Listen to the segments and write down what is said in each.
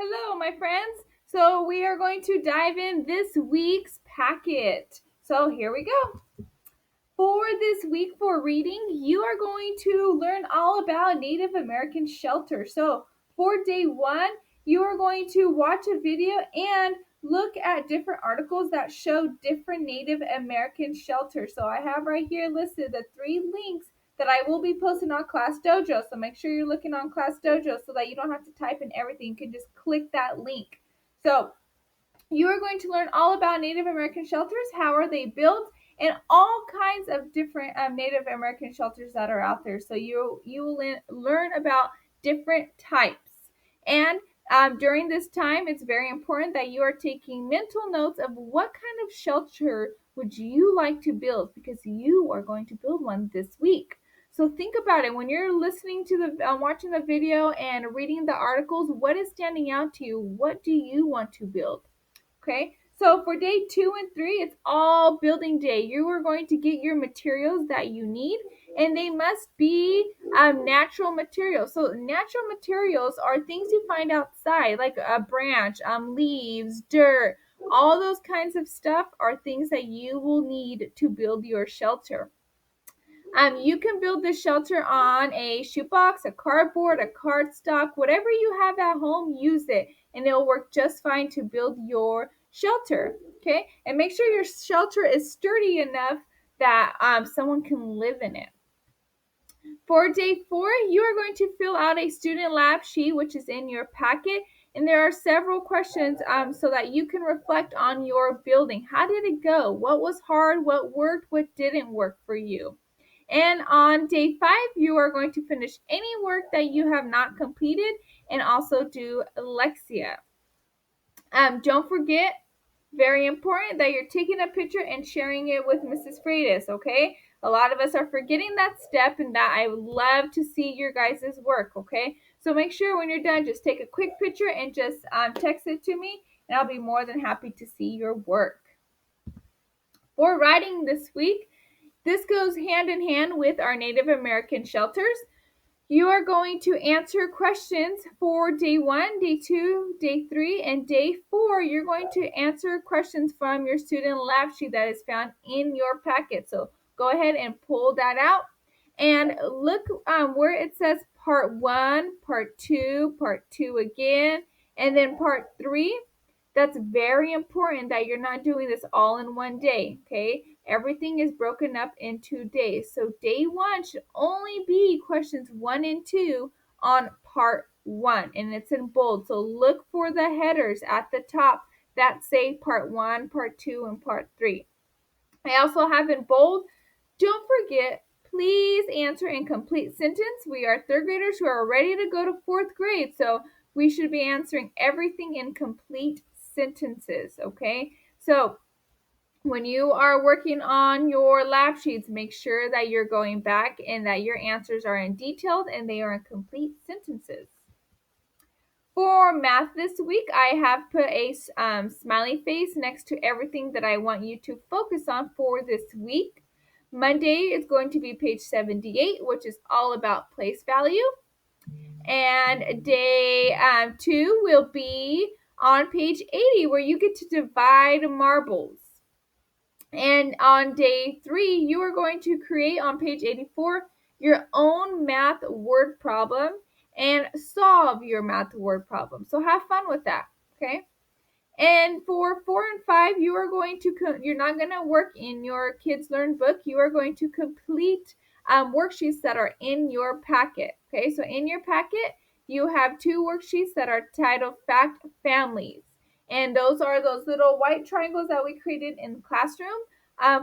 Hello, my friends. So we are going to dive in this week's packet. So here we go. For this week for reading, you are going to learn all about Native American shelter. So for day one, you are going to watch a video and look at different articles that show different Native American shelters. So I have right here listed the 3 links that I will be posting on Class Dojo. So make sure you're looking on Class Dojo so that you don't have to type in everything. You can just click that link. So you are going to learn all about Native American shelters, how are they built, and all kinds of different Native American shelters that are out there. So you will learn about different types. And during this time, it's very important that you are taking mental notes of what kind of shelter would you like to build, because you are going to build one this week. So think about it when you're listening to watching the video and reading the articles. What is standing out to you? What do you want to build? Okay, so for day 2 and 3, it's all building day. You are going to get your materials that you need, and they must be natural materials. So natural materials are things you find outside, like a branch, leaves, dirt. All those kinds of stuff are things that you will need to build your shelter. You can build this shelter on a shoebox, a cardboard, a cardstock, whatever you have at home, use it, and it'll work just fine to build your shelter. Okay, and make sure your shelter is sturdy enough that someone can live in it. For day 4, you are going to fill out a student lab sheet, which is in your packet. And there are several questions so that you can reflect on your building. How did it go? What was hard? What worked? What didn't work for you? And on day 5, you are going to finish any work that you have not completed and also do Lexia. Don't forget, very important, that you're taking a picture and sharing it with Mrs. Freitas, okay? A lot of us are forgetting that step, and that I would love to see your guys' work, okay? So make sure when you're done, just take a quick picture and just text it to me, and I'll be more than happy to see your work. For writing this week, this goes hand in hand with our Native American shelters. You are going to answer questions for day 1, day 2, day 3, and day 4. You're going to answer questions from your student lab sheet that is found in your packet. So go ahead and pull that out and look where it says part 1, part 2, part 2 again, and then part 3. That's very important that you're not doing this all in one day, okay? Everything is broken up into days. So day 1 should only be questions 1 and 2 on part 1, and it's in bold. So look for the headers at the top that say part 1, part 2, and part 3. I also have in bold, don't forget, please answer in complete sentence. We are 3rd graders who are ready to go to 4th grade, so we should be answering everything in complete sentences, okay? So when you are working on your lab sheets, make sure that you're going back and that your answers are in detailed and they are in complete sentences. For math this week, I have put a smiley face next to everything that I want you to focus on for this week. Monday is going to be page 78, which is all about place value. And day 2 will be on page 80, where you get to divide marbles. And on day 3, you are going to create on page 84 your own math word problem and solve your math word problem. So have fun with that, okay? And for 4 and 5, you are going to you're not going to work in your Kids Learn book. You are going to complete worksheets that are in your packet. Okay, so in your packet, you have 2 worksheets that are titled Fact Families, and those are those little white triangles that we created in the classroom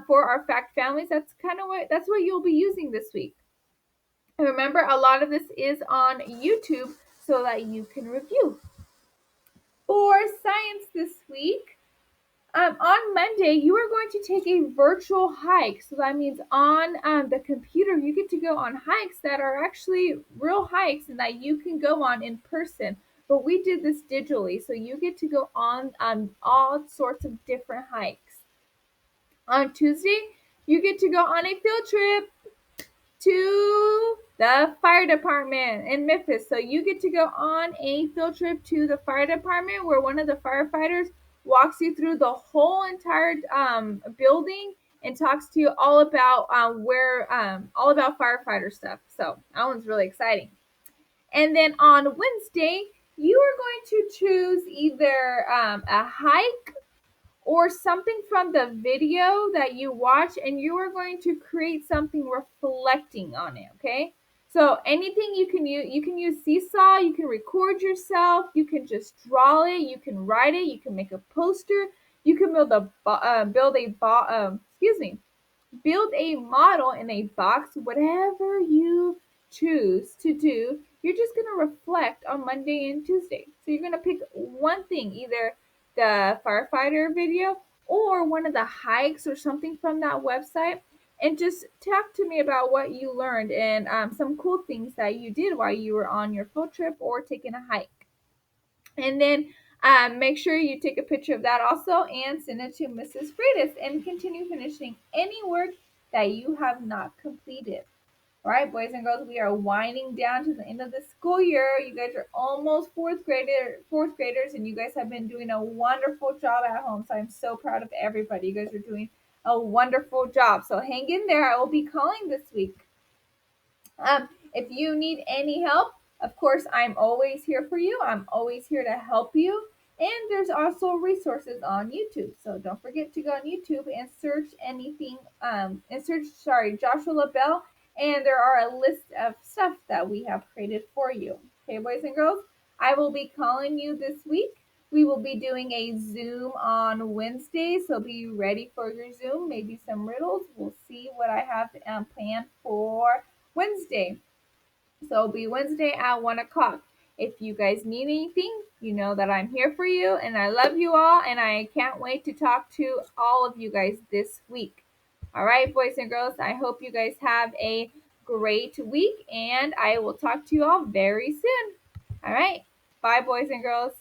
for our fact families. That's what you'll be using this week. And remember, a lot of this is on YouTube so that you can review. For science this week, on Monday, you are going to take a virtual hike. So that means on the computer, you get to go on hikes that are actually real hikes and that you can go on in person. But we did this digitally, so you get to go on all sorts of different hikes. On Tuesday, you get to go on a field trip. to the fire department in Memphis. So you get to go on a field trip to the fire department where one of the firefighters walks you through the whole entire building and talks to you all about all about firefighter stuff. So that one's really exciting. And then on Wednesday, you are going to choose either a hike or something from the video that you watch, and you are going to create something reflecting on it. Okay, so anything you can use seesaw, you can record yourself, you can just draw it, you can write it, you can make a poster, you can build a model in a box, whatever you choose to do. You're just going to reflect on Monday and Tuesday. So you're going to pick one thing, either the firefighter video or one of the hikes or something from that website, and just talk to me about what you learned and some cool things that you did while you were on your field trip or taking a hike. And then make sure you take a picture of that also and send it to Mrs. Freitas and continue finishing any work that you have not completed. All right, boys and girls, we are winding down to the end of the school year. You guys are almost fourth graders, and you guys have been doing a wonderful job at home. So I'm so proud of everybody. You guys are doing a wonderful job. So hang in there. I will be calling this week. If you need any help, of course, I'm always here for you. I'm always here to help you. And there's also resources on YouTube. So don't forget to go on YouTube and search Joshua LaBelle. And there are a list of stuff that we have created for you. Okay, boys and girls, I will be calling you this week. We will be doing a Zoom on Wednesday, so be ready for your Zoom. Maybe some riddles. We'll see what I have planned for Wednesday. So it'll be Wednesday at 1 o'clock. If you guys need anything, you know that I'm here for you, and I love you all, and I can't wait to talk to all of you guys this week. All right, boys and girls, I hope you guys have a great week, and I will talk to you all very soon. All right, bye, boys and girls.